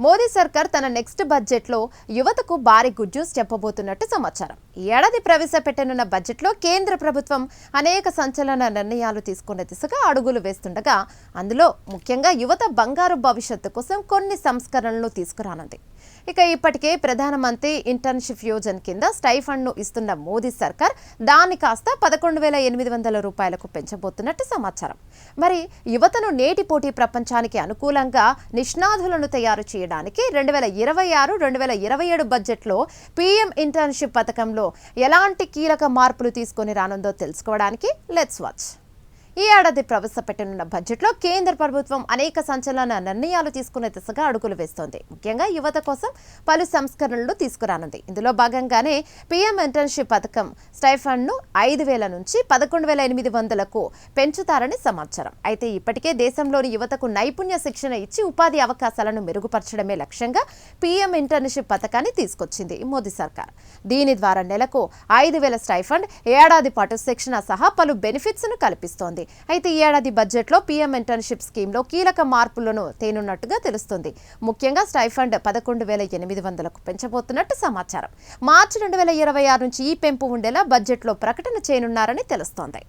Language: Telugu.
మోదీ సర్కార్ తన నెక్స్ట్ బడ్జెట్లో యువతకు భారీ గుడ్ న్యూస్ చెప్పబోతున్నట్టు సమాచారం. ఈ ఏడాది ప్రవేశపెట్టనున్న బడ్జెట్లో కేంద్ర ప్రభుత్వం అనేక సంచలన నిర్ణయాలు తీసుకునే దిశగా అడుగులు వేస్తుండగా అందులో ముఖ్యంగా యువత బంగారు భవిష్యత్తు కోసం కొన్ని సంస్కరణలు తీసుకురానుంది. ఇక ఇప్పటికే ప్రధానమంత్రి ఇంటర్న్షిప్ యోజన కింద స్టైఫండ్ను ఇస్తున్న మోదీ సర్కార్ దాన్ని కాస్త 11,800 రూపాయలకు పెంచబోతున్నట్టు సమాచారం. మరి యువతను నేటి పోటీ ప్రపంచానికి అనుకూలంగా నిష్ణాతులను తయారు చేయడానికి 2026-2027 బడ్జెట్లో పీఎం ఇంటర్న్షిప్ పథకంలో ఎలాంటి కీలక మార్పులు తీసుకొని రానుందో తెలుసుకోవడానికి లెట్స్ వాచ్. ఈ ఏడాది ప్రవేశపెట్టనున్న బడ్జెట్లో కేంద్ర ప్రభుత్వం అనేక సంచలన నిర్ణయాలు తీసుకునే దిశగా అడుగులు వేస్తోంది. ముఖ్యంగా యువత కోసం పలు సంస్కరణలు తీసుకురానుంది. ఇందులో భాగంగానే పీఎం ఇంటర్న్షిప్ పథకం స్టైఫండ్ను 5,000 నుంచి 11,800కు పెంచుతారని సమాచారం. అయితే ఇప్పటికే దేశంలోని యువతకు నైపుణ్య శిక్షణ ఇచ్చి ఉపాధి అవకాశాలను మెరుగుపరచడమే లక్ష్యంగా పీఎం ఇంటర్న్షిప్ పథకాన్ని తీసుకొచ్చింది మోదీ సర్కార్. దీని ద్వారా నెలకు 5,000 స్టైఫండ్, ఏడాది పాటు శిక్షణ సహా పలు బెనిఫిట్స్ ను కల్పిస్తోంది. అయితే ఈ ఏడాది బడ్జెట్లో పీఎం ఇంటర్న్షిప్ స్కీమ్లో కీలక మార్పులను తేనున్నట్టుగా తెలుస్తుంది. ముఖ్యంగా స్టైఫండ్ 11,800కు పెంచబోతున్నట్టు సమాచారం. మార్చి 2026 నుంచి ఈ పెంపు ఉండేలా బడ్జెట్లో ప్రకటన చేయనున్నారని తెలుస్తోంది.